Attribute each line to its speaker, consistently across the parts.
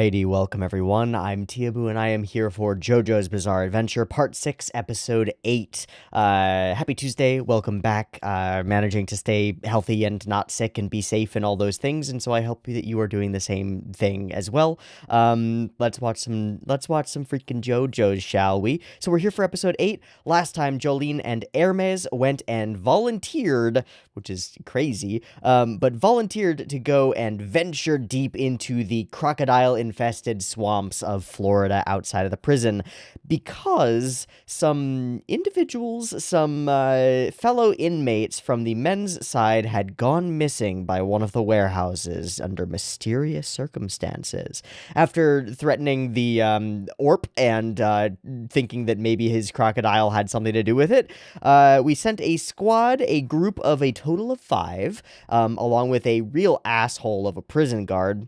Speaker 1: Alrighty, welcome everyone. I'm Teeaboo and I am here for Jojo's Bizarre Adventure, Part 6, Episode 8. Happy Tuesday, welcome back. Managing to stay healthy and not sick and be safe and all those things, and so I hope that you are doing the same thing as well. Let's watch some freaking Jojo's, shall we? So we're here for Episode 8. Last time, Jolene and Hermes went and volunteered, which is crazy, but volunteered to go and venture deep into the crocodile-infested swamps of Florida outside of the prison because some individuals, some fellow inmates from the men's side had gone missing by one of the warehouses under mysterious circumstances. After threatening the Orp and thinking that maybe his crocodile had something to do with it, we sent a squad, a group of a total of 5, along with a real asshole of a prison guard,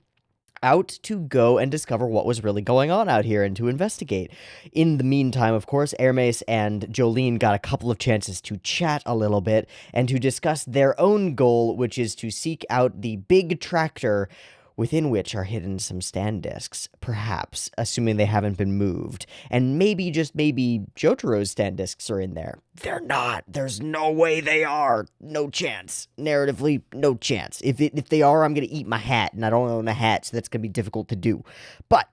Speaker 1: out to go and discover what was really going on out here and to investigate. In the meantime, of course, Hermes and Jolene got a couple of chances to chat a little bit and to discuss their own goal, which is to seek out the big tractor within which are hidden some stand discs, perhaps, assuming they haven't been moved. And maybe, just maybe, Jotaro's stand discs are in there. They're not. There's no way they are. No chance. Narratively, no chance. If they are, I'm going to eat my hat, and I don't own a hat, so that's going to be difficult to do. But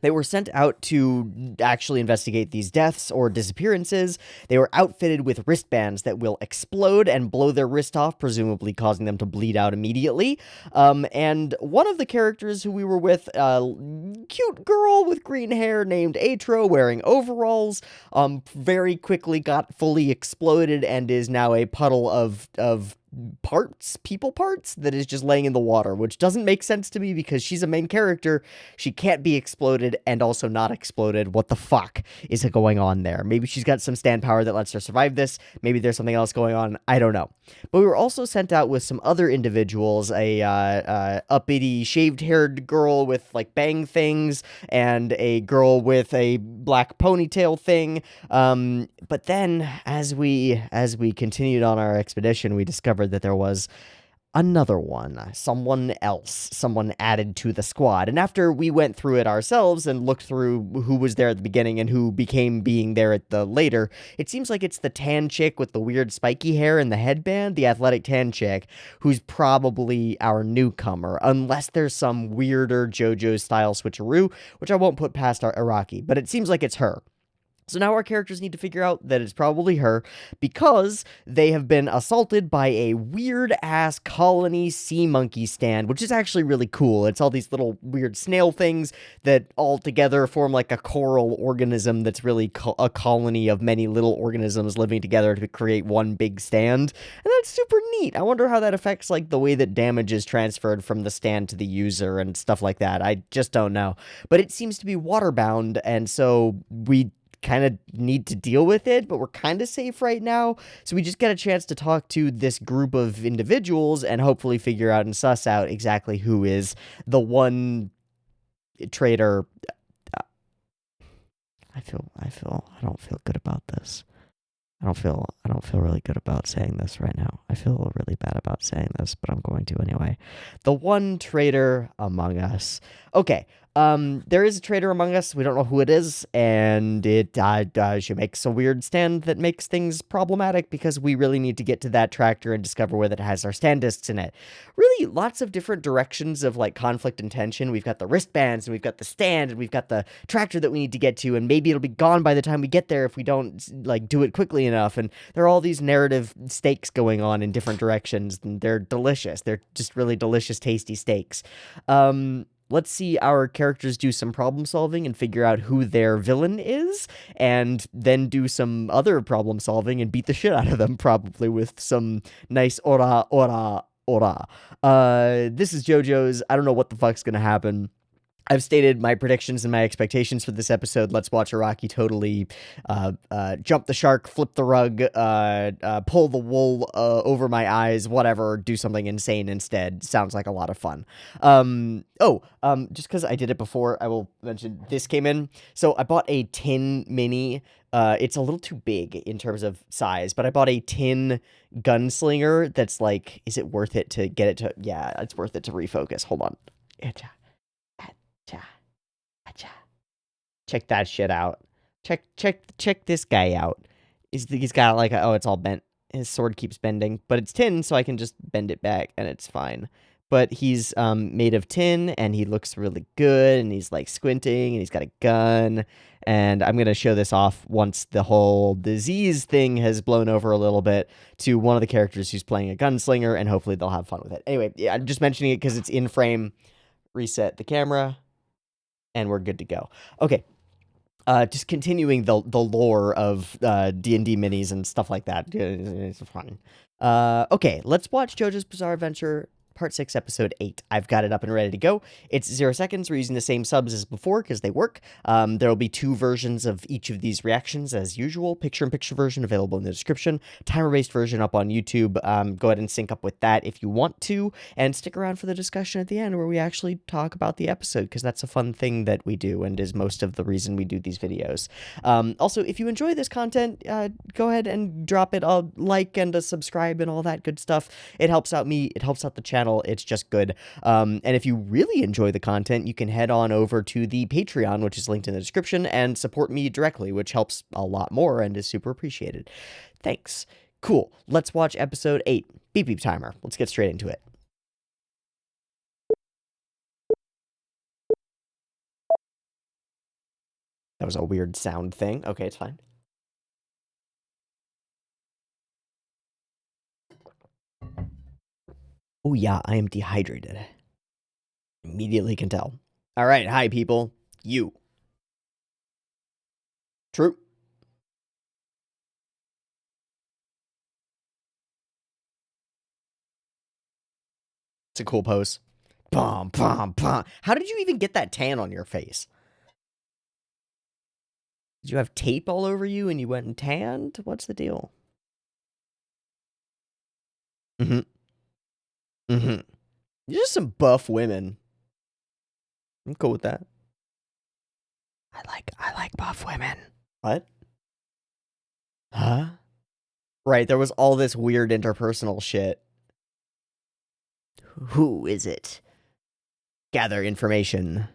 Speaker 1: they were sent out to actually investigate these deaths or disappearances. They were outfitted with wristbands that will explode and blow their wrist off, presumably causing them to bleed out immediately. And one of the characters who we were with, a cute girl with green hair named Atro wearing overalls, very quickly got fully exploded and is now a puddle of people parts that is just laying in the water, which doesn't make sense to me because she's a main character. She can't be exploded and also not exploded. What the fuck is going on there? Maybe she's got some stand power that lets her survive this. Maybe there's something else going on. I don't know. But we were also sent out with some other individuals, a uppity shaved-haired girl with like bang things and a girl with a black ponytail thing. But then as we continued on our expedition, we discovered that there was another one, someone added to the squad. And after we went through it ourselves and looked through who was there at the beginning and who became being there at the later, it seems like it's the tan chick with the weird spiky hair and the headband, the athletic tan chick, who's probably our newcomer, unless there's some weirder JoJo style switcheroo, which I won't put past our Iraqi, but it seems like it's her. So now our characters need to figure out that it's probably her because they have been assaulted by a weird-ass colony sea monkey stand, which is actually really cool. It's all these little weird snail things that all together form like a coral organism that's really a colony of many little organisms living together to create one big stand. And that's super neat. I wonder how that affects like the way that damage is transferred from the stand to the user and stuff like that. I just don't know. But it seems to be waterbound, and so we kind of need to deal with it, but we're kind of safe right now. So we just get a chance to talk to this group of individuals and hopefully figure out and suss out exactly who is the one traitor. I don't feel good about this. I don't feel really good about saying this right now. I feel really bad about saying this, but I'm going to anyway. The one traitor among us. Okay, there is a traitor among us. We don't know who it is, and she makes a weird stand that makes things problematic because we really need to get to that tractor and discover where that has our stand discs in it. Really, lots of different directions of like conflict and tension. We've got the wristbands, and we've got the stand, and we've got the tractor that we need to get to, and maybe it'll be gone by the time we get there if we don't like do it quickly enough. And there are all these narrative stakes going on in different directions, and they're delicious. They're just really delicious, tasty steaks. Let's see our characters do some problem solving and figure out who their villain is, and then do some other problem solving and beat the shit out of them, probably with some nice ora, ora, ora. This is JoJo's. I don't know what the fuck's gonna happen. I've stated my predictions and my expectations for this episode. Let's watch Iraqi totally jump the shark, flip the rug, pull the wool over my eyes, whatever, do something insane instead. Sounds like a lot of fun. Just because I did it before, I will mention this came in. So I bought a tin mini. It's a little too big in terms of size, but I bought a tin gunslinger that's like, is it worth it to get it to, yeah, it's worth it to refocus. Hold on. Check that shit out. Check this guy out. He's got like oh, it's all bent. His sword keeps bending, but it's tin, so I can just bend it back and it's fine. But he's made of tin and he looks really good and he's like squinting and he's got a gun. And I'm gonna show this off once the whole disease thing has blown over a little bit to one of the characters who's playing a gunslinger, and hopefully they'll have fun with it. Anyway, yeah, I'm just mentioning it because it's in frame. Reset the camera, and we're good to go. Okay. Just continuing the lore of D&D minis and stuff like that. It's fun. Okay, let's watch JoJo's Bizarre Adventure Part 6, Episode 8. I've got it up and ready to go. It's 0 seconds. We're using the same subs as before because they work. There will be 2 versions of each of these reactions as usual. Picture-in-picture version available in the description. Timer-based version up on YouTube. Go ahead and sync up with that if you want to. And stick around for the discussion at the end where we actually talk about the episode because that's a fun thing that we do and is most of the reason we do these videos. Also, if you enjoy this content, go ahead and drop it a like and a subscribe and all that good stuff. It helps out me. It helps out the channel. It's just good. And if you really enjoy the content, you can head on over to the Patreon, which is linked in the description, and support me directly, which helps a lot more and is super appreciated. Thanks. Cool. Let's watch episode 8. Beep beep timer. Let's get straight into it. That was a weird sound thing. Okay, it's fine. Oh yeah, I am dehydrated. Immediately can tell. All right, hi people. You. True. It's a cool pose. Pom, pom, pom. How did you even get that tan on your face? Did you have tape all over you and you went and tanned? What's the deal? Mm-hmm. Mm-hmm. You're just some buff women. I'm cool with that. I like buff women. What? Huh? Right, there was all this weird interpersonal shit. Who is it? Gather information.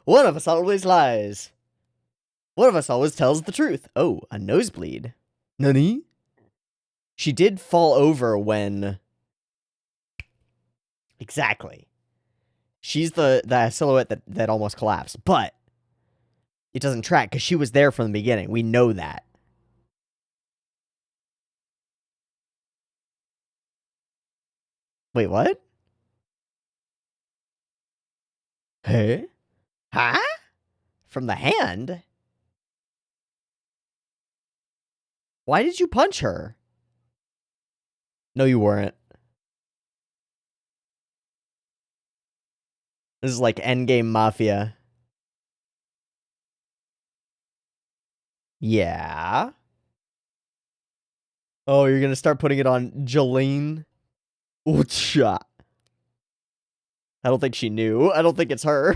Speaker 1: One of us always lies. One of us always tells the truth. Oh, a nosebleed. Nani? She did fall over when... Exactly. She's the silhouette that almost collapsed, but it doesn't track because she was there from the beginning. We know that. Wait, what? Hey? Huh? From the hand? Why did you punch her? No, you weren't. This is like endgame mafia. Yeah. Oh, you're gonna start putting it on Jolene? Ooh-cha. I don't think she knew. I don't think it's her.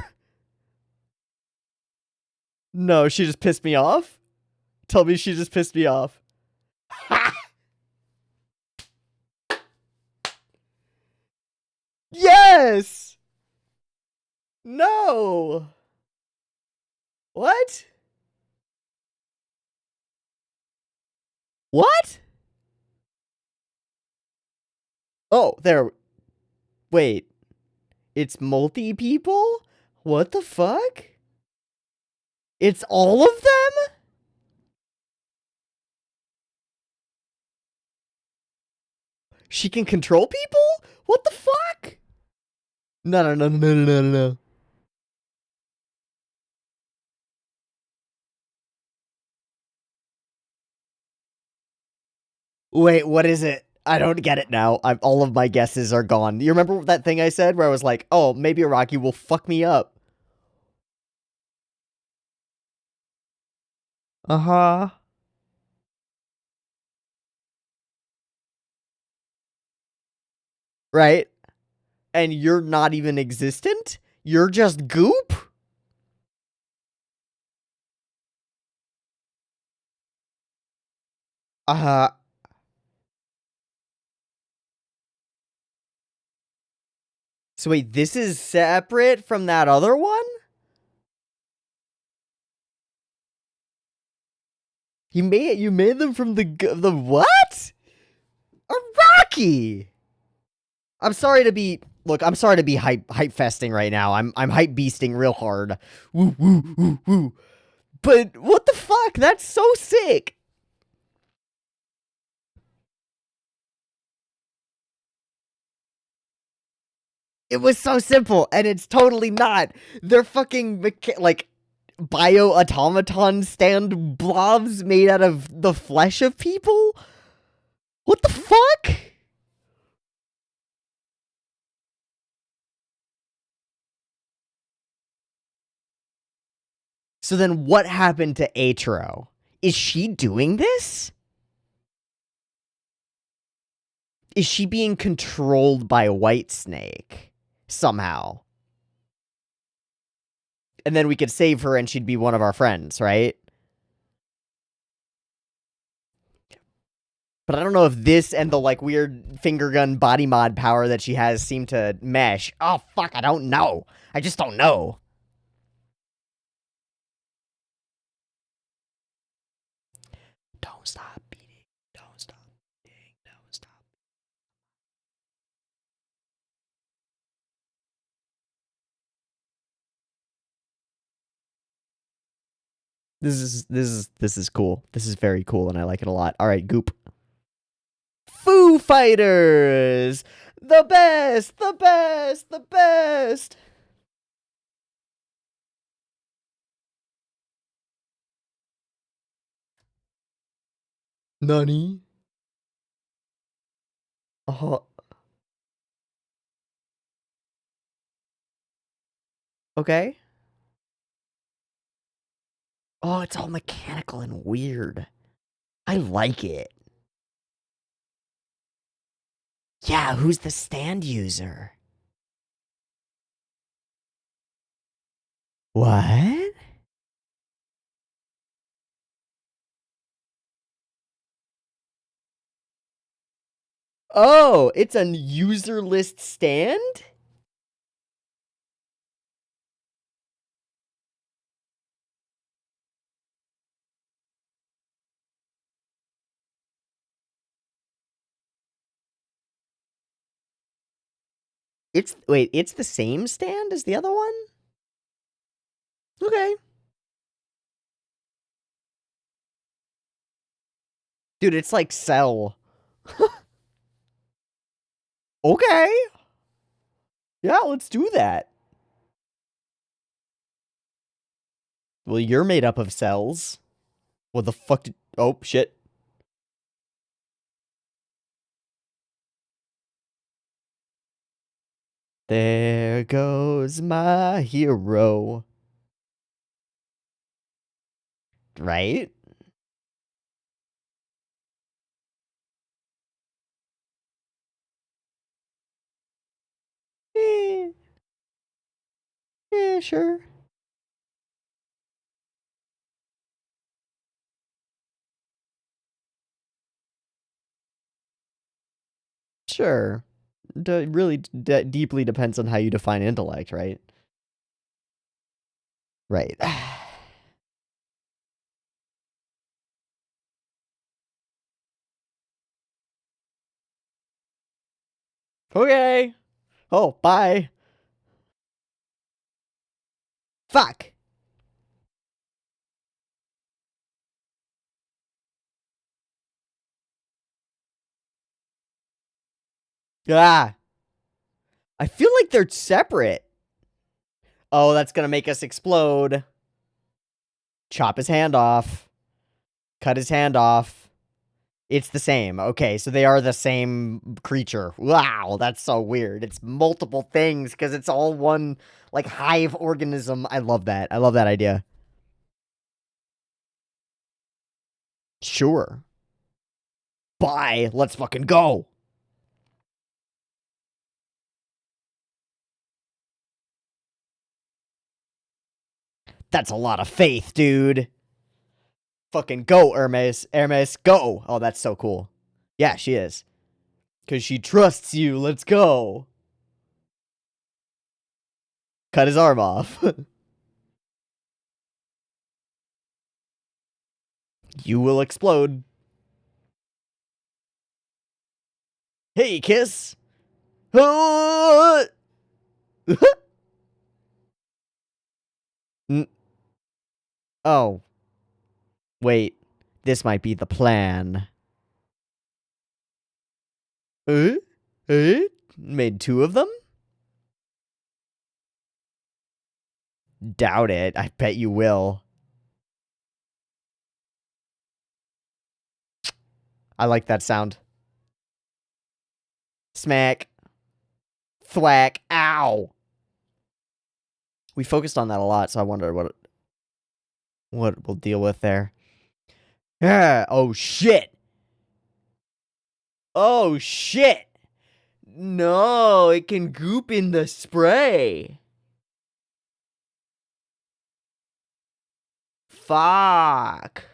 Speaker 1: No, she just pissed me off? Tell me she just pissed me off. Yes! No! What? What? Oh, there. Wait. It's multi-people? What the fuck? It's all of them? She can control people? What the fuck? No. Wait, what is it? I don't get it now. All of my guesses are gone. You remember that thing I said where I was like, oh, maybe Iraqi will fuck me up? Uh-huh. Right? And you're not even existent? You're just goop? Uh, so wait, this is separate from that other one? You made them from the what? A Rocky. I'm sorry to be hype festing right now. I'm hype beasting real hard. Woo woo woo woo. But what the fuck? That's so sick. It was so simple, and it's totally not. They're fucking like bio-automaton stand blobs made out of the flesh of people? What the fuck? So then what happened to Atro? Is she doing this? Is she being controlled by Whitesnake somehow? And then we could save her and she'd be one of our friends, right? But I don't know if this and the like weird finger gun body mod power that she has seem to mesh. Oh fuck, I don't know. I just don't know. Don't stop beating. Don't stop beating. Don't stop. This is cool. This is very cool and I like it a lot. All right, Goop. Foo Fighters! The best! The best! The best! Nani? Uh-huh. Okay. Oh, it's all mechanical and weird. I like it. Yeah, who's the stand user? What? Oh, it's a user list stand? It's the same stand as the other one? Okay. Dude, it's like Cell. Okay. Yeah, let's do that. Well, you're made up of cells. What the fuck did... Oh, shit. There goes my hero. Right? Eh, yeah, sure. Sure. Really deeply depends on how you define intellect, right? Right. Okay. Oh, bye. Fuck. Ah. I feel like they're separate. Oh, that's gonna make us explode. Chop his hand off. Cut his hand off. It's the same. Okay, so they are the same creature. Wow, that's so weird. It's multiple things because it's all one, like, hive organism. I love that. I love that idea. Sure. Bye. Let's fucking go. That's a lot of faith, dude. Fucking go, Hermes. Hermes, go. Oh, that's so cool. Yeah, she is. Because she trusts you. Let's go. Cut his arm off. You will explode. Hey, kiss. Oh, wait. This might be the plan. Uh? Made two of them? Doubt it. I bet you will. I like that sound. Smack. Thwack. Ow. We focused on that a lot, so I wonder what we'll deal with there. Yeah. Oh, shit. Oh, shit. No, it can goop in the spray. Fuck.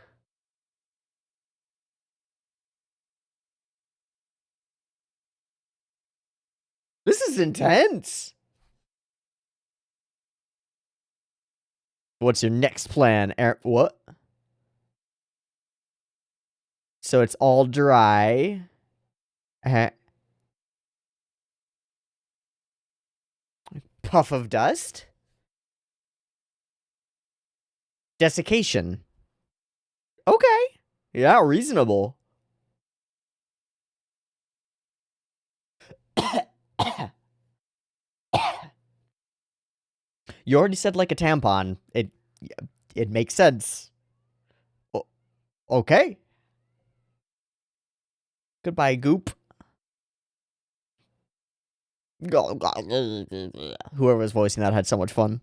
Speaker 1: This is intense. What's your next plan? What? So it's all dry. Puff of dust? Desiccation. Okay. Yeah, reasonable. You already said like a tampon. It makes sense. Okay. Goodbye, goop. Whoever was voicing that had so much fun.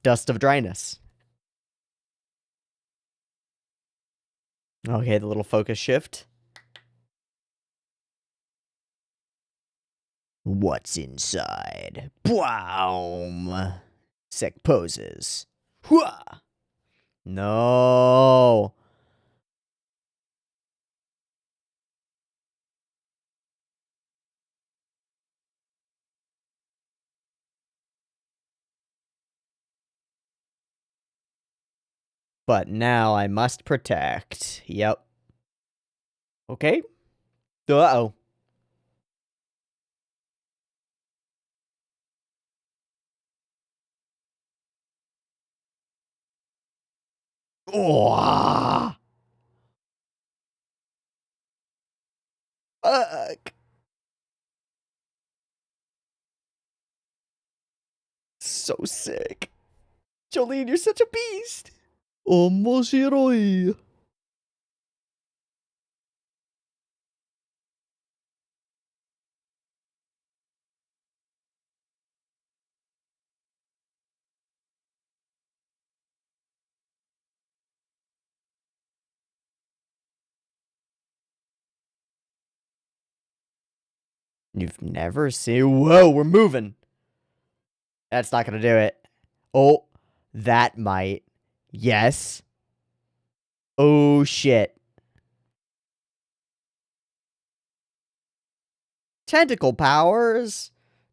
Speaker 1: Dust of dryness. Okay, the little focus shift. What's inside? Boom. Sick poses. Hwah. No. But now I must protect. Yep. Okay. Uh-oh. Oh. Fuck. So sick. Jolene, you're such a beast. Omoshiroi. You've never seen... Whoa, we're moving. That's not gonna do it. Oh, that might. Yes. Oh, shit. Tentacle powers?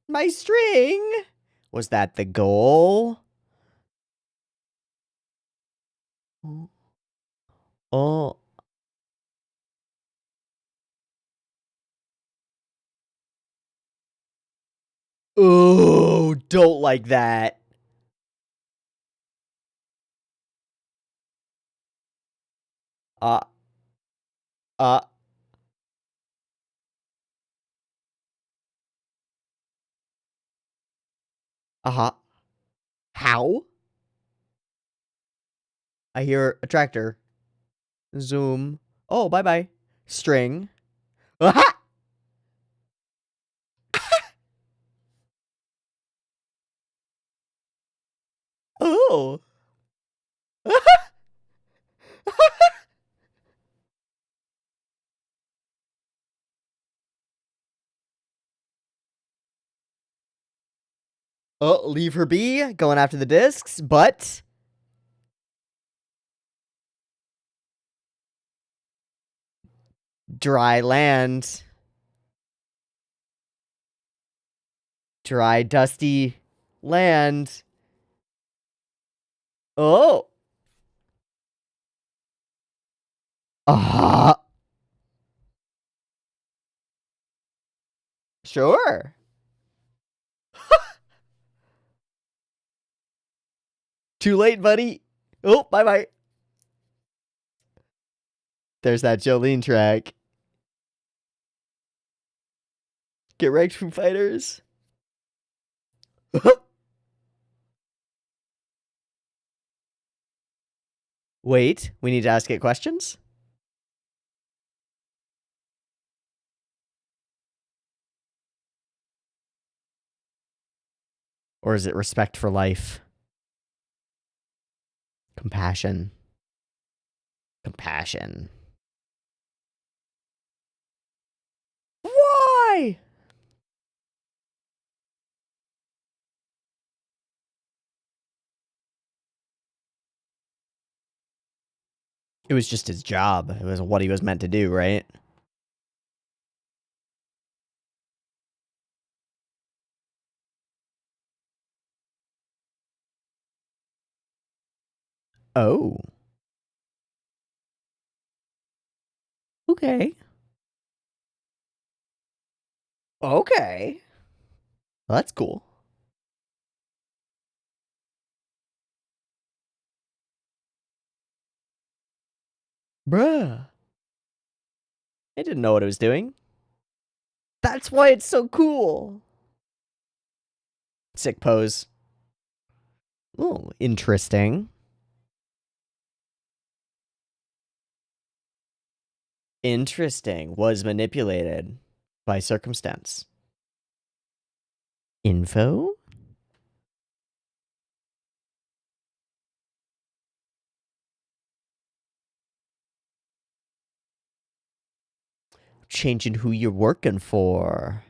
Speaker 1: My string? Was that the goal? Oh. Oh, don't like that. Uh. Uh. Uh-huh. How? I hear a tractor. Zoom. Oh, bye-bye. String. Aha! Oh. Oh, leave her be. Going after the discs, but Dry land. Dry, dusty land. Oh. Sure. Too late, buddy. Oh, bye-bye. There's that Jolene track. Get wrecked, Foo Fighters. Wait, we need to ask it questions? Or is it respect for life? Compassion. Compassion. Why? It was just his job. It was what he was meant to do, right? Oh. Okay. Okay. Well, that's cool. Bruh. It didn't know what it was doing. That's why it's so cool. Sick pose. Oh, interesting. Interesting. Was manipulated by circumstance. Info? Changing who you're working for.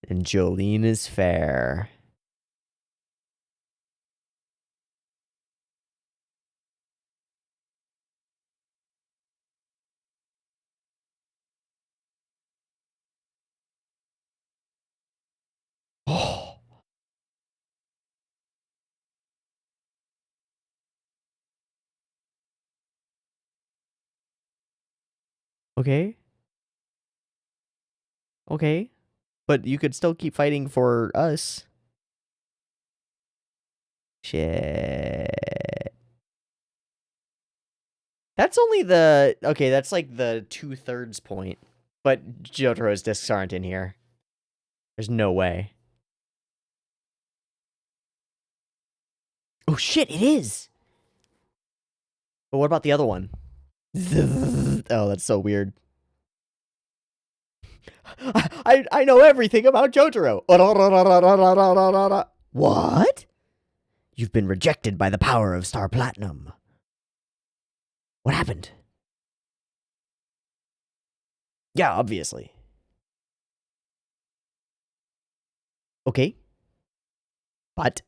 Speaker 1: And Jolene is fair. Oh. Okay. Okay. But you could still keep fighting for us. Shit. That's only the... Okay, that's like the 2/3 point. But Jotaro's discs aren't in here. There's no way. Oh shit, it is! But what about the other one? Oh, that's so weird. I know everything about Jotaro. What? You've been rejected by the power of Star Platinum. What happened? Yeah, obviously. Okay. But...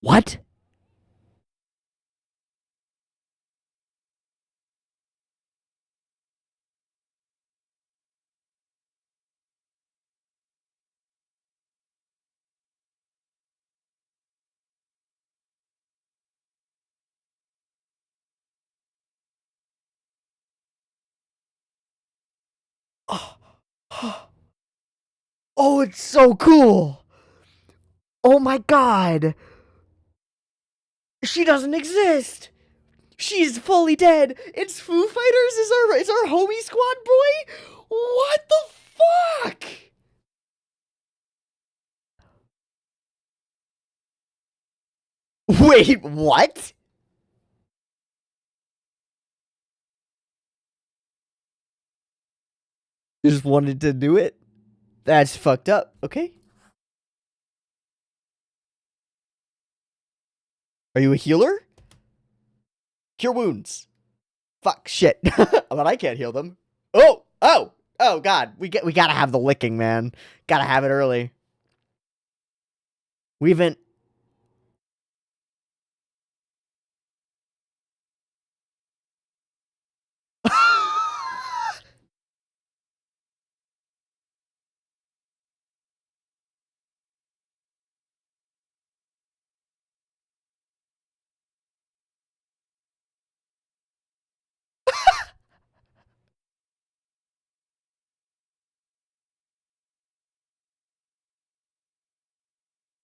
Speaker 1: What? Oh, oh, it's so cool. Oh my god. She doesn't exist. She's fully dead. It's Foo Fighters is our homie squad boy? What the fuck? Wait, what? You just wanted to do it? That's fucked up. Okay. Are you a healer? Cure wounds. Fuck, shit. But I can't heal them. Oh, God. We gotta have the licking, man. Gotta have it early. We haven't...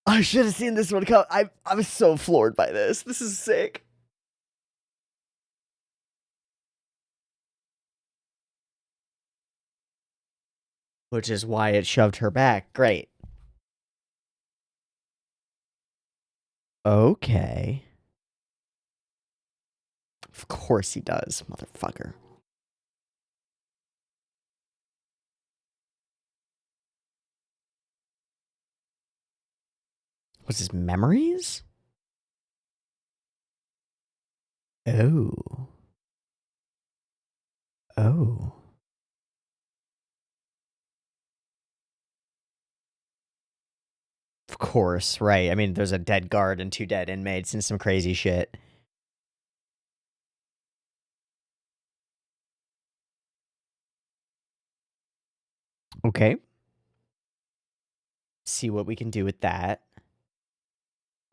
Speaker 1: I should have seen this one come. I was so floored by this. This is sick. Which is why it shoved her back. Great. Okay. Of course he does, motherfucker. What's his memories? Oh. Oh. Of course, right. I mean, there's a dead guard and 2 dead inmates and some crazy shit. Okay. See what we can do with that.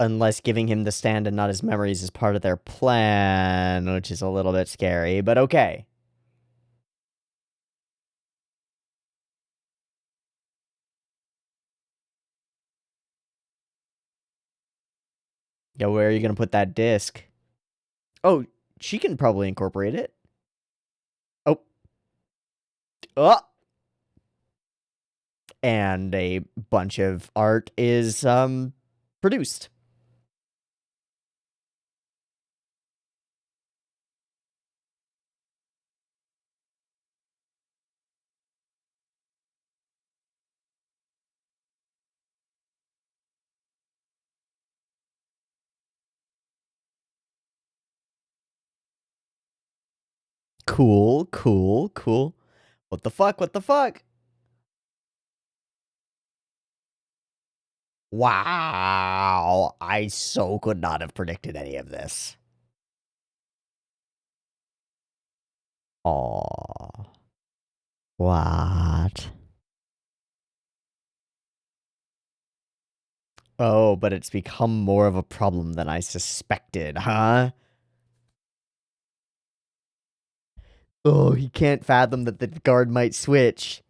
Speaker 1: Unless giving him the stand and not his memories is part of their plan, which is a little bit scary, but okay. Yeah, where are you going to put that disc? Oh, she can probably incorporate it. Oh. Oh. And a bunch of art is produced. Cool, cool, cool. What the fuck? What the fuck? Wow. I so could not have predicted any of this. Aww. What? Oh, but it's become more of a problem than I suspected, huh? Oh, he can't fathom that the guard might switch.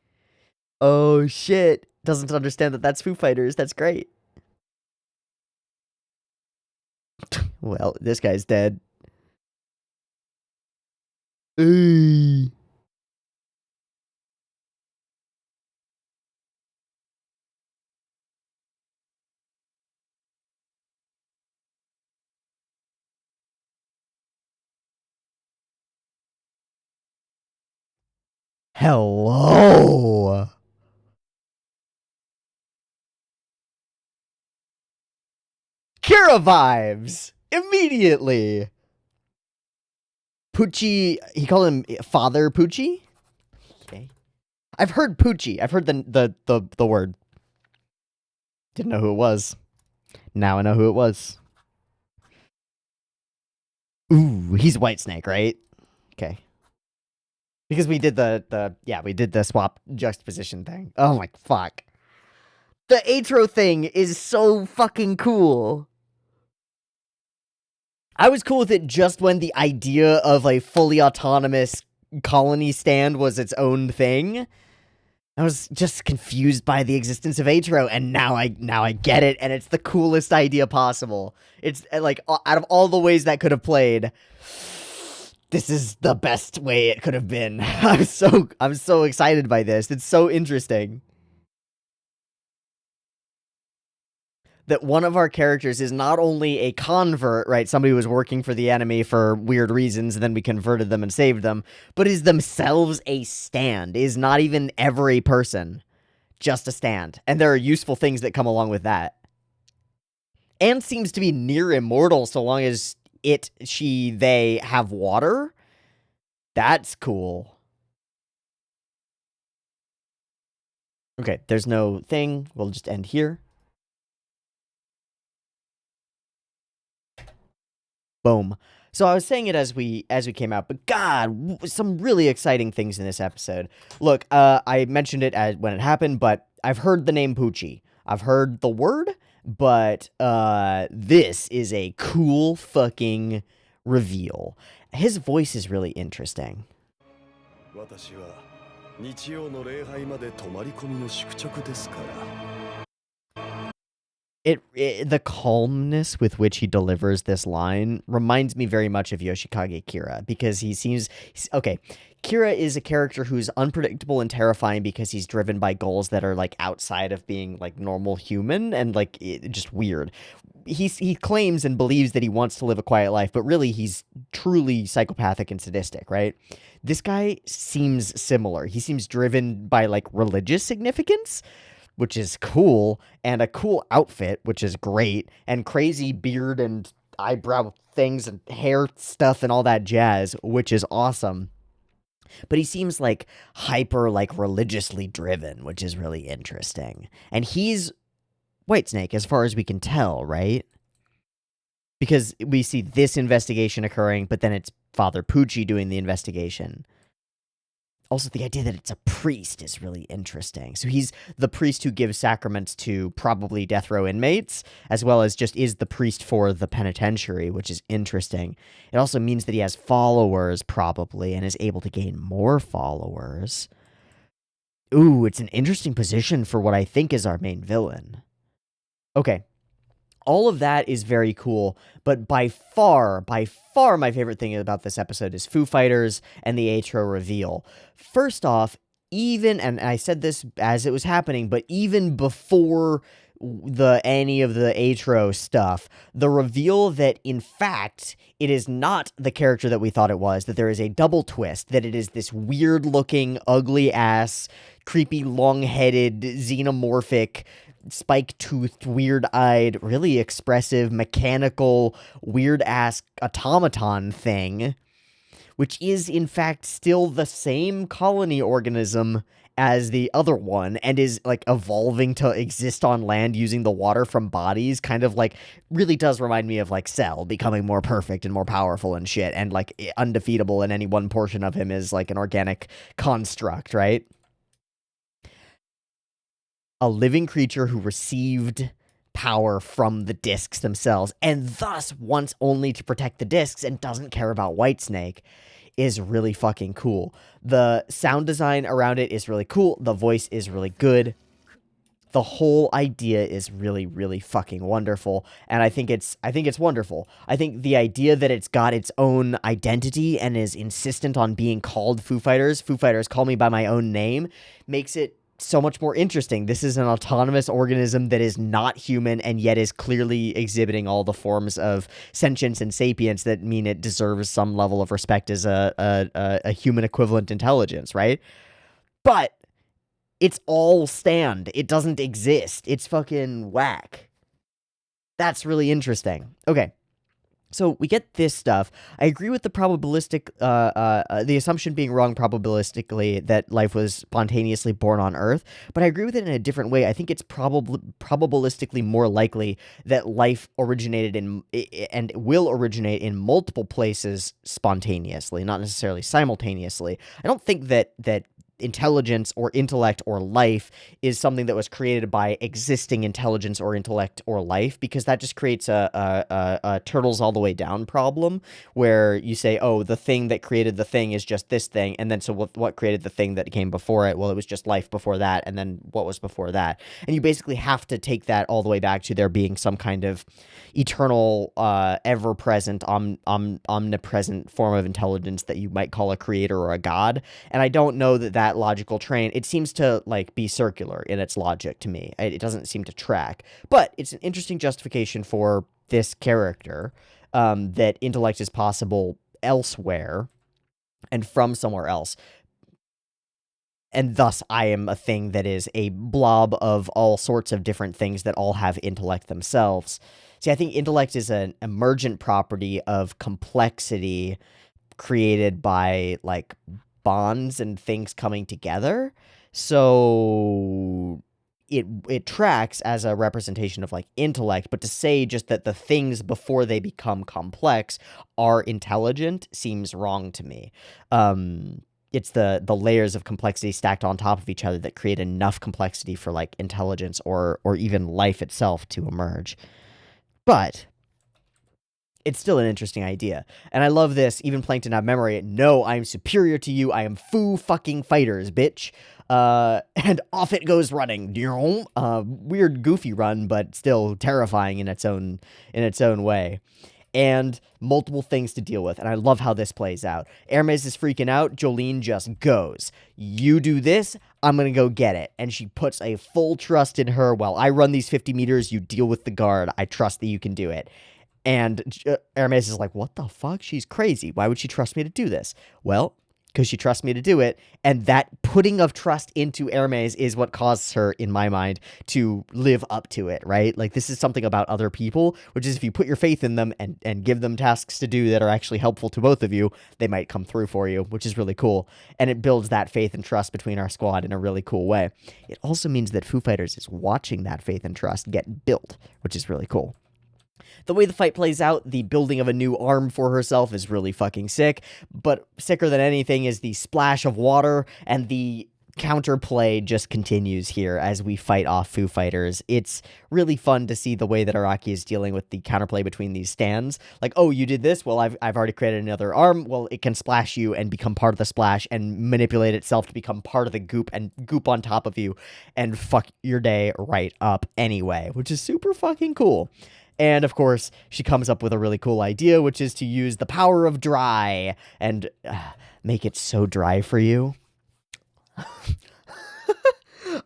Speaker 1: Oh, shit. Doesn't understand that that's Foo Fighters. That's great. Well, this guy's dead. Hey. Hello. Kira vibes immediately. Poochie, he called him Father Poochie. Okay, I've heard Poochie. I've heard the word. Didn't know who it was. Now I know who it was. Ooh, he's Whitesnake, right? Okay. Because we did we did the swap juxtaposition thing. Oh my fuck. The Atro thing is so fucking cool. I was cool with it just when the idea of a fully autonomous colony stand was its own thing. I was just confused by the existence of Atro, and now I get it, and it's the coolest idea possible. It's like out of all the ways that could have played, this is the best way it could have been. I'm so excited by this. It's so interesting that one of our characters is not only a convert, right? Somebody who was working for the enemy for weird reasons, and then we converted them and saved them, but is themselves a stand, is not even ever a person, just a stand. And there are useful things that come along with that. and seems to be near immortal so long as they have water. That's cool. Okay, there's no thing. We'll just end here. Boom. So I was saying it as we came out, but God, some really exciting things in this episode. Look, I mentioned it when it happened, but I've heard the name Poochie. I've heard the word, but this is a cool fucking reveal. His voice is really interesting. The calmness with which he delivers this line reminds me very much of Yoshikage Kira, because okay, Kira is a character who's unpredictable and terrifying because he's driven by goals that are like outside of being like normal human and like just weird. He claims and believes that he wants to live a quiet life, but really he's truly psychopathic and sadistic, right? This guy seems similar. He seems driven by like religious significance, which is cool, and a cool outfit, which is great, and crazy beard and eyebrow things and hair stuff and all that jazz, which is awesome. But he seems like hyper, like religiously driven, which is really interesting. And he's Whitesnake, as far as we can tell, right? Because we see this investigation occurring, but then it's Father Poochie doing the investigation. Also, the idea that it's a priest is really interesting. So he's the priest who gives sacraments to probably death row inmates, as well as just is the priest for the penitentiary, which is interesting. It also means that he has followers, probably, and is able to gain more followers. Ooh, it's an interesting position for what I think is our main villain. Okay. All of that is very cool, but by far, my favorite thing about this episode is Foo Fighters and the Atro reveal. First off, and I said this as it was happening, but even before any of the Atro stuff, the reveal that in fact it is not the character that we thought it was, that there is a double twist, that it is this weird looking, ugly ass, creepy, long-headed, xenomorphic, spike-toothed, weird-eyed, really expressive, mechanical, weird-ass automaton thing, which is, in fact, still the same colony organism as the other one, and is, like, evolving to exist on land using the water from bodies, kind of, like, really does remind me of, like, Cell becoming more perfect and more powerful and shit, and, like, undefeatable, and any one portion of him is, like, an organic construct, right? A living creature who received power from the discs themselves, and thus wants only to protect the discs and doesn't care about Whitesnake, is really fucking cool. The sound design around it is really cool. The voice is really good. The whole idea is really, really fucking wonderful, and I think it's wonderful. I think the idea that it's got its own identity and is insistent on being called Foo Fighters, call me by my own name, makes it so much more interesting. This is an autonomous organism that is not human and yet is clearly exhibiting all the forms of sentience and sapience that mean it deserves some level of respect as a human equivalent intelligence, right? But it's all stand. It doesn't exist. It's fucking whack. That's really interesting. Okay. So we get this stuff. I agree with the probabilistic, the assumption being wrong probabilistically that life was spontaneously born on Earth, but I agree with it in a different way. I think it's probabilistically more likely that life originated and will originate in multiple places spontaneously, not necessarily simultaneously. I don't think that intelligence or intellect or life is something that was created by existing intelligence or intellect or life, because that just creates a turtles all the way down problem where you say, oh, the thing that created the thing is just this thing, and then so what created the thing that came before it? Well, it was just life before that, and then what was before that? And you basically have to take that all the way back to there being some kind of eternal, ever-present, omnipresent form of intelligence that you might call a creator or a god. And I don't know that logical train, it seems to like be circular in its logic to me. It doesn't seem to track, but it's an interesting justification for this character, that intellect is possible elsewhere and from somewhere else. and thus I am a thing that is a blob of all sorts of different things that all have intellect themselves. See, I think intellect is an emergent property of complexity created by, like, bonds and things coming together. So it tracks as a representation of, like, intellect, but to say just that the things before they become complex are intelligent seems wrong to me. It's the layers of complexity stacked on top of each other that create enough complexity for, like, intelligence or even life itself to emerge. But it's still an interesting idea. And I love this. Even Plankton have memory. No, I'm superior to you. I am Foo fucking fighters, bitch. And off it goes running. Weird, goofy run, but still terrifying in its own way. And multiple things to deal with. And I love how this plays out. Hermes is freaking out. Jolene just goes. You do this, I'm going to go get it. And she puts a full trust in her. While I run these 50 meters, you deal with the guard. I trust that you can do it. And Hermes is like, what the fuck? She's crazy. Why would she trust me to do this? Well, because she trusts me to do it. And that putting of trust into Hermes is what causes her, in my mind, to live up to it, right? Like, this is something about other people, which is if you put your faith in them and give them tasks to do that are actually helpful to both of you, they might come through for you, which is really cool. And it builds that faith and trust between our squad in a really cool way. It also means that Foo Fighters is watching that faith and trust get built, which is really cool. The way the fight plays out, the building of a new arm for herself is really fucking sick, but sicker than anything is the splash of water, and the counterplay just continues here as we fight off Foo Fighters. It's really fun to see the way that Araki is dealing with the counterplay between these stands. Like, oh, you did this? Well, I've already created another arm. Well, it can splash you and become part of the splash and manipulate itself to become part of the goop and goop on top of you and fuck your day right up anyway, which is super fucking cool. And, of course, she comes up with a really cool idea, which is to use the power of dry and make it so dry for you.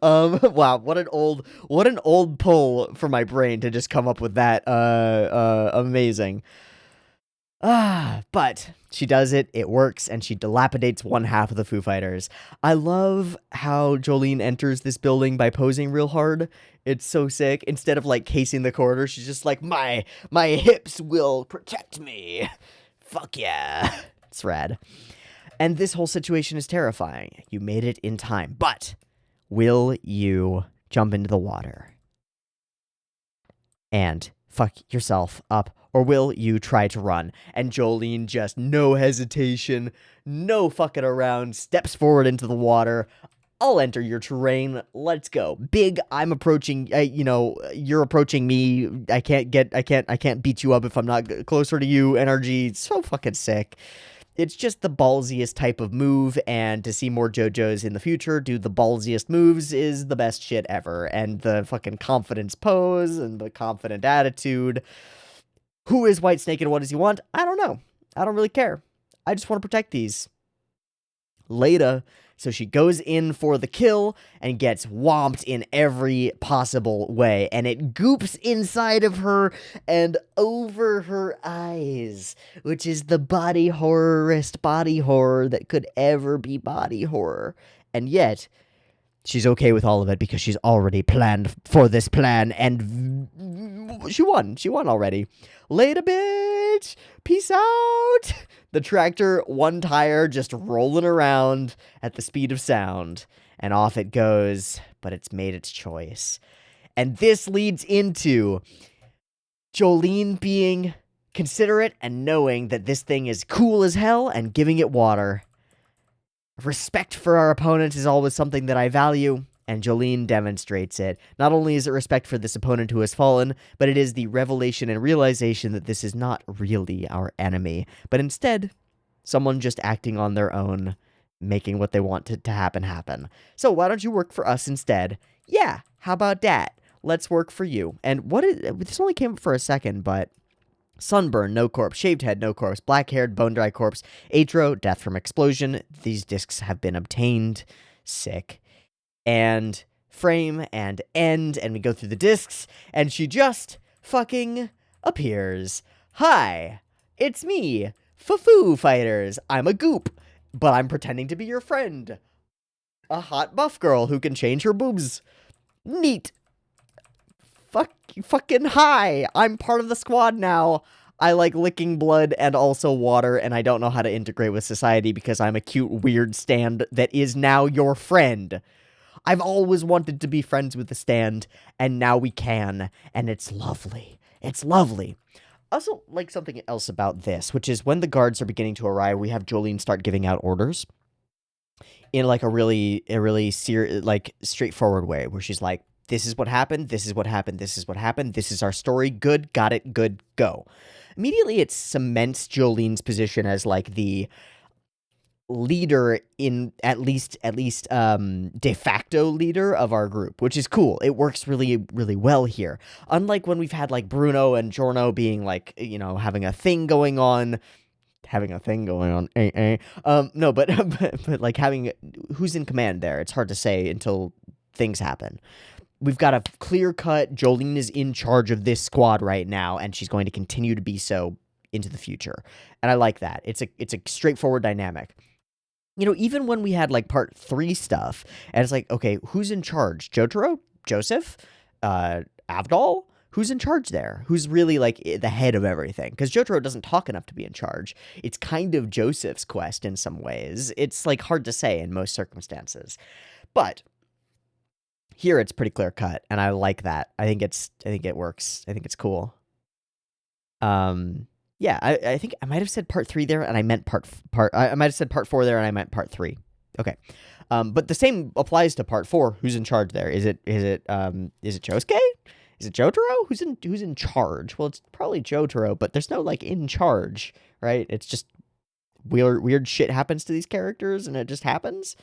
Speaker 1: Wow, what an old pull for my brain to just come up with that. Amazing. But she does it, it works, and she dilapidates one half of the Foo Fighters. I love how Jolene enters this building by posing real hard. It's so sick. Instead of, like, casing the corridor, she's just like, my hips will protect me. Fuck yeah. It's rad. And this whole situation is terrifying. You made it in time, but will you jump into the water and fuck yourself up? Or will you try to run? And Jolene just, no hesitation, no fucking around, steps forward into the water. I'll enter your terrain. Let's go. Big, I'm approaching, you're approaching me. I can't beat you up if I'm not closer to you. Energy, so fucking sick. It's just the ballsiest type of move, and to see more JoJos in the future do the ballsiest moves is the best shit ever. And the fucking confidence pose and the confident attitude. Who is Whitesnake and what does he want? I don't know. I don't really care. I just want to protect these. Later, so she goes in for the kill and gets whomped in every possible way. And it goops inside of her and over her eyes, which is the body horrorest body horror that could ever be body horror. And yet, she's okay with all of it because she's already planned for this plan, and she won. She won already. Later, bitch. Peace out. The tractor, one tire, just rolling around at the speed of sound, and off it goes, but it's made its choice. And this leads into Jolene being considerate and knowing that this thing is cool as hell and giving it water. Respect for our opponents is always something that I value, and Jolene demonstrates it. Not only is it respect for this opponent who has fallen, but it is the revelation and realization that this is not really our enemy, but instead, someone just acting on their own, making what they want to happen. So why don't you work for us instead? Yeah, how about that? Let's work for you. And this only came up for a second, but sunburn, no corpse. Shaved head, no corpse. Black-haired, bone-dry corpse. Atro, death from explosion. These discs have been obtained. Sick. And frame and end, and we go through the discs, and she just fucking appears. Hi, it's me, Foo Fighters. I'm a goop, but I'm pretending to be your friend. A hot buff girl who can change her boobs. Neat. Fucking hi. I'm part of the squad now. I like licking blood and also water, and I don't know how to integrate with society because I'm a cute, weird stand that is now your friend. I've always wanted to be friends with the stand, and now we can, and it's lovely. It's lovely. Also, like something else about this, which is when the guards are beginning to arrive, we have Jolene start giving out orders in like a really like straightforward way, where she's like, "This is what happened. This is what happened. This is what happened. This is our story. Good, got it. Good, go." Immediately, it cements Jolene's position as like the leader in at least de facto leader of our group, which is cool. It works really well here. Unlike when we've had like Bruno and Giorno being like, you know, having a thing going on. No, but like having who's in command there. It's hard to say until things happen. We've got a clear cut. Jolene is in charge of this squad right now, and she's going to continue to be so into the future. And I like that. It's a straightforward dynamic. You know, even when we had like part 3 stuff, and it's like, okay, who's in charge? Jotaro? Joseph? Avdol? Who's in charge there? Who's really like the head of everything? Because Jotaro doesn't talk enough to be in charge. It's kind of Joseph's quest in some ways. It's like hard to say in most circumstances. But here it's pretty clear cut, and I like that. I think it works. I think it's cool. Yeah, I think I might have said part 3 there, and I meant I might have said part 4 there, and I meant part 3. Okay. But the same applies to part 4. Who's in charge there? Is it Josuke? Is it Jotaro? Who's in charge? Well, it's probably Jotaro, but there's no like in charge, right? It's just weird shit happens to these characters, and it just happens.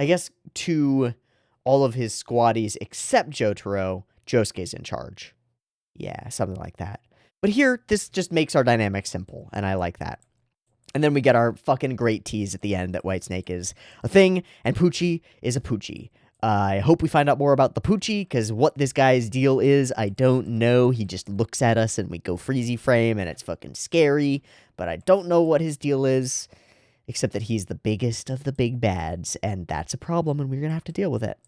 Speaker 1: I guess to all of his squaddies except Jotaro, Josuke's in charge. Yeah, something like that. But here, this just makes our dynamic simple, and I like that. And then we get our fucking great tease at the end that Whitesnake is a thing, and Poochie is a Poochie. I hope we find out more about the Poochie, because what this guy's deal is, I don't know. He just looks at us, and we go freezy frame, and it's fucking scary. But I don't know what his deal is, except that he's the biggest of the big bads, and that's a problem, and we're gonna have to deal with it.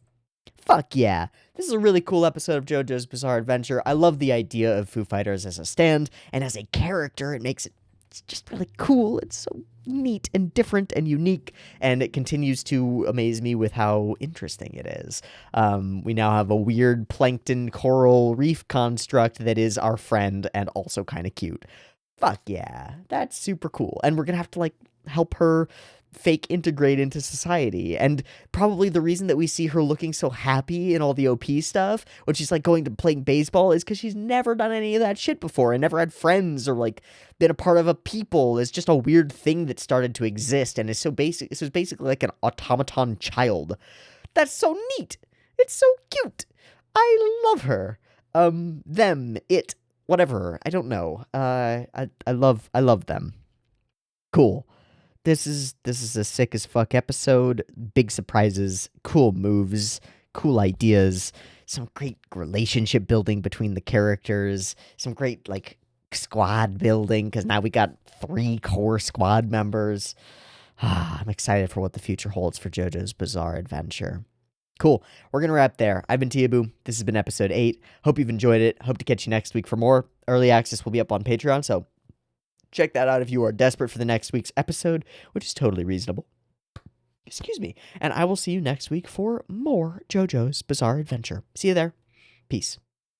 Speaker 1: Fuck yeah. This is a really cool episode of JoJo's Bizarre Adventure. I love the idea of Foo Fighters as a stand, and as a character, it's just really cool. It's so neat and different and unique, and it continues to amaze me with how interesting it is. We now have a weird plankton coral reef construct that is our friend and also kind of cute. Fuck yeah. That's super cool. And we're gonna have to, like, help her fake integrate into society. And probably the reason that we see her looking so happy in all the OP stuff when she's like going to playing baseball is because she's never done any of that shit before and never had friends or like been a part of a people. It's just a weird thing that started to exist and is so basic. This is basically like an automaton child. That's so neat. It's so cute. I love her. It, whatever. I don't know. I love them. Cool. This is a sick as fuck episode. Big surprises, cool moves, cool ideas, some great relationship building between the characters, some great like squad building because now we got 3 core squad members. I'm excited for what the future holds for JoJo's Bizarre Adventure. Cool. We're going to wrap there. I've been Teeaboo. This has been episode 8. Hope you've enjoyed it. Hope to catch you next week for more. Early access will be up on Patreon, so check that out if you are desperate for the next week's episode, which is totally reasonable. Excuse me. And I will see you next week for more JoJo's Bizarre Adventure. See you there. Peace.